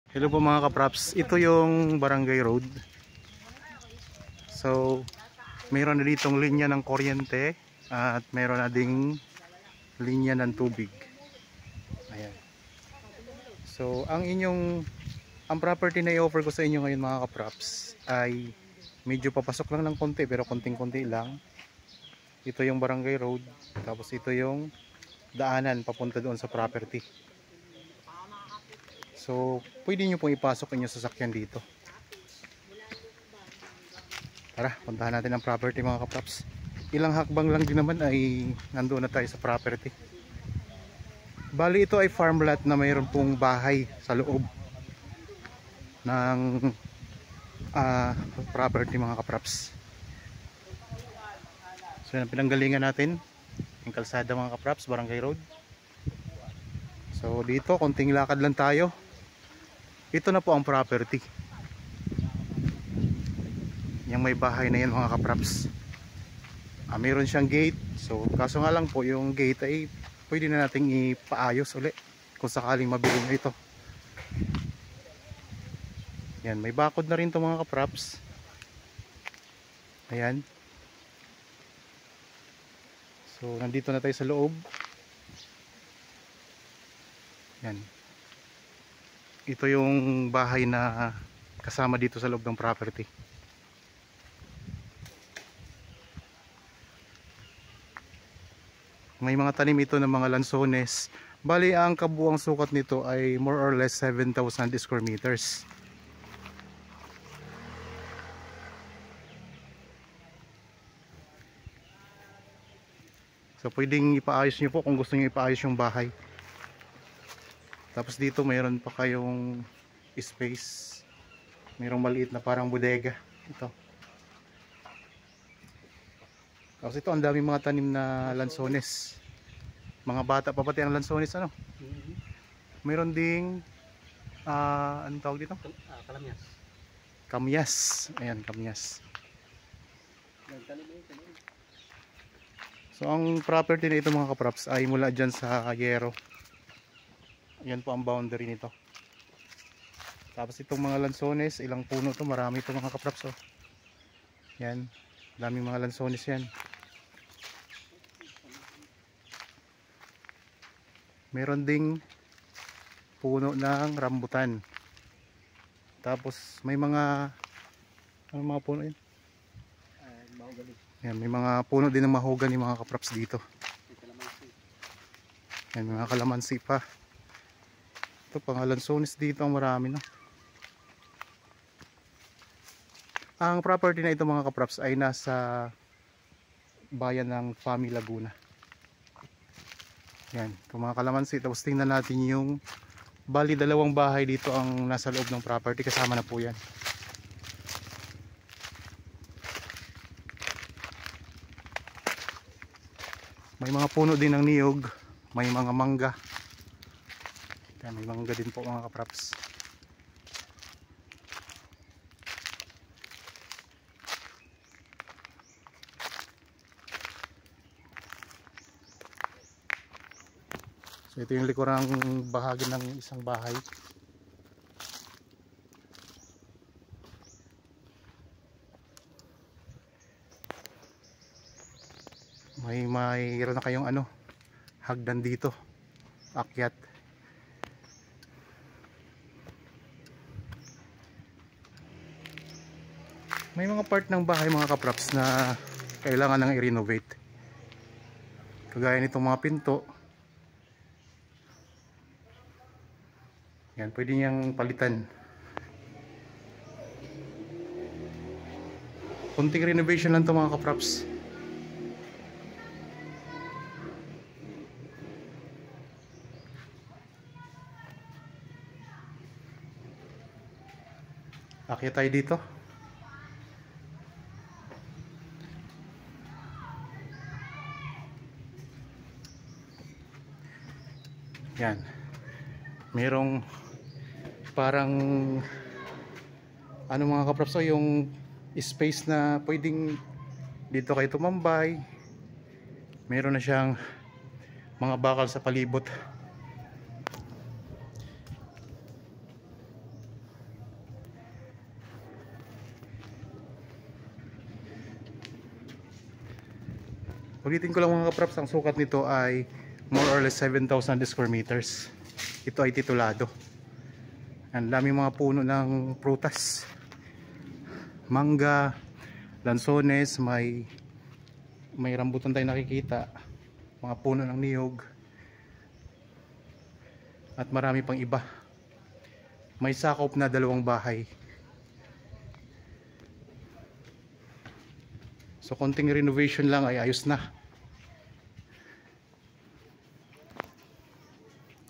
Hello po mga kapraps, ito yung Barangay Road. So, mayroon na ditong linya ng kuryente at mayroon na ding linya ng tubig. Ayan. So, ang property na i-offer ko sa inyo ngayon mga kapraps ay medyo papasok lang ng konti pero konting-konti lang. Ito yung Barangay Road, tapos ito yung daanan papunta doon sa property. So, pwede nyo pong ipasok inyong sasakyan dito. Tara, puntahan natin ang property mga kapraps. Ilang hakbang lang din naman ay nandoon na tayo sa property. Bali ito ay farm lot na mayroon pong bahay sa loob ng property mga kapraps. So yan ang pinanggalingan natin, yung kalsada mga kapraps, Barangay Road. So dito, konting lakad lang tayo. Ito na po ang property. Yung may bahay na yan mga kapraps. Mayroon siyang gate. So kaso nga lang po yung gate ay pwede na nating ipaayos uli kung sakaling mabili nyo ito. Yan, may bakod na rin to mga kapraps. Ayan. So nandito na tayo sa loob. Yan. Ito yung bahay na kasama dito sa loob ng property. May mga tanim ito ng mga lansones. Bali ang kabuang sukat nito ay more or less 7,000 square meters. So pwedeng ipaayos nyo po kung gusto nyo ipaayos yung bahay. Tapos dito mayroon pa kayong space. Mayroong maliit na parang bodega. Ito. Tapos ito ang daming mga tanim na lansones. Mga bata pa pati ang lansones ano. Mayroon ding anong tawag dito? Kamyas. Kamyas. Ayan, kamyas. So ang property na ito mga kapraps ay mula dyan sa Yero. Ayan po ang boundary nito. Tapos itong mga lansones, ilang puno to, marami ito mga kapraps oh. Yan, daming mga lansones yan. Meron ding puno ng rambutan. Tapos may mga mga puno yun? Yan, may mga puno din ng mahogany mga kapraps dito. Yan, mga kalamansi pa. Ito pang lansones dito ang marami na. Ang property na ito mga kapraps ay nasa bayan ng Fami, Laguna. Yan, itong mga kalamansi. Tapos tingnan natin yung bali dalawang bahay dito ang nasa loob ng property. Kasama na po yan. May mga puno din ng niyog. May mga mangga. Yan, may mangga din po mga kapraps. So ito yung likurang bahagi ng isang bahay. Mayroon na kayong hagdan dito. Akyat. May mga part ng bahay mga kapraps na kailangan nang i-renovate. Kagaya nitong mga pinto. Yan, pwede niyang palitan. Kunting renovation lang ito mga kapraps. Akyat tayo dito. Yan. Merong parang mga kapraps, so yung space na pwedeng dito kayo tumambay. Meron na siyang mga bakal sa palibot. Ulitin ko lang mga kapraps, ang sukat nito ay more or less 7,000 square meters. Ito ay titulado. Ang daming mga puno ng prutas, mangga, lansones, may rambutan tayo nakikita, mga puno ng niyog, at marami pang iba. May sakop na 2 bahay. So konting renovation lang ay ayos na.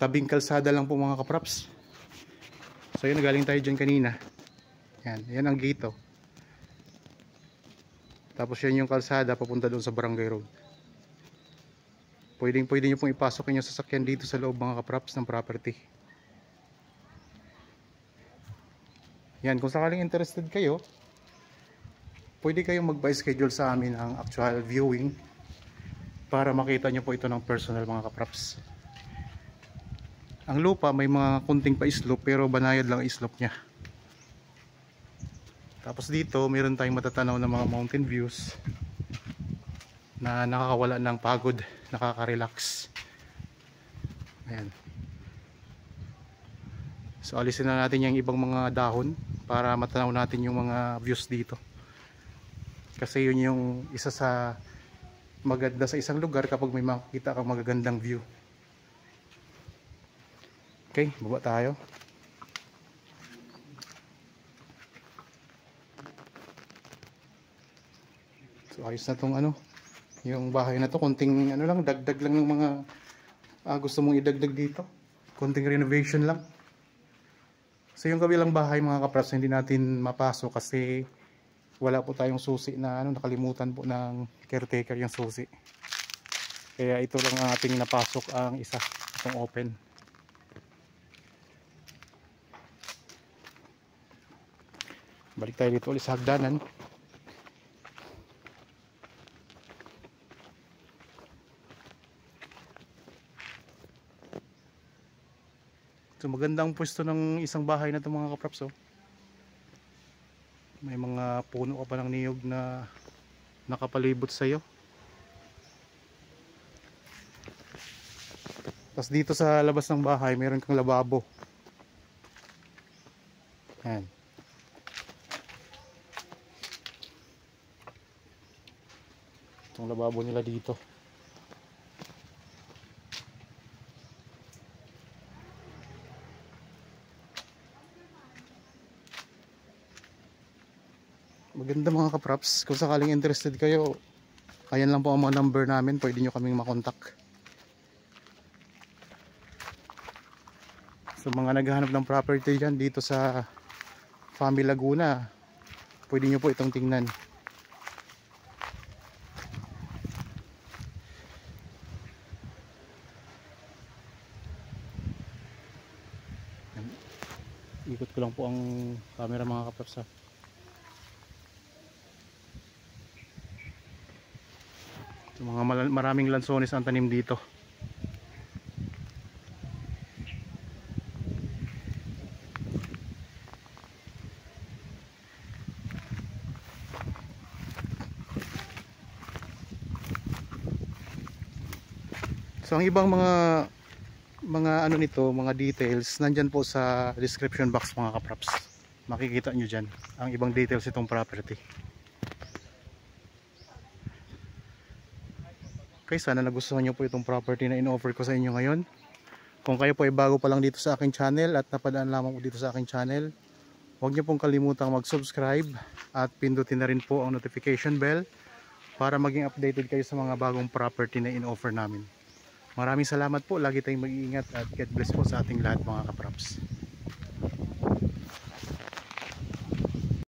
Tabing kalsada lang po mga kapraps. So yun, galing tayo dyan kanina. Yan ang gate oh. Tapos yan yung kalsada papunta doon sa Barangay Road. Pwede nyo pong ipasok yung sasakyan dito sa loob mga kapraps ng property. Yan, kung sakaling interested kayo, pwede kayong magpa-schedule sa amin ang actual viewing para makita nyo po ito ng personal mga kapraps. Ang lupa may mga kunting pa-slope pero banayad lang slope nya. Tapos dito mayroon tayong matatanaw na mga mountain views na nakakawala ng pagod, nakaka-relax. Ayan. So alisin na natin yung ibang mga dahon para matanaw natin yung mga views dito. Kasi yun yung isa sa maganda sa isang lugar kapag may makikita kang magagandang view. Okay, baba tayo. So ayos na tong yung bahay na to, konting lang, dagdag lang ng mga gusto mong idagdag dito. Konting renovation lang. So yung kabilang bahay mga kapraps hindi natin mapasok kasi wala po tayong susi na nakalimutan po ng caretaker yung susi. Kaya ito lang ang ating napasok, ang isa, itong open. Balik tayo dito ulit sa hagdanan. So magandang pwesto ng isang bahay na ito mga kapraps oh. May mga puno ka pa ng niyog na nakapalibot sa iyo. Tapos dito sa labas ng bahay meron kang lababo. Yan. Itong lababo nila dito. Maganda mga kapraps, kung sakaling interested kayo, ayan lang po ang mga number namin, pwede nyo kaming makontak. So mga naghahanap ng property dyan dito sa Fami Laguna, pwede nyo po itong tingnan. Ikot ko lang po ang camera mga kapraps ha. Mga maraming lansones ang tanim dito. So ang ibang mga nito, mga details nandyan po sa description box mga kapraps. Makikita nyo dyan ang ibang details itong property. Okay, sana nagustuhan nyo po itong property na in-offer ko sa inyo ngayon. Kung kayo po ay bago pa lang dito sa aking channel at napadaan lamang po dito sa aking channel, huwag nyo pong kalimutang mag-subscribe at pindutin na rin po ang notification bell para maging updated kayo sa mga bagong property na in-offer namin. Maraming salamat po, lagi tayong mag-iingat at God bless po sa ating lahat mga kapraps.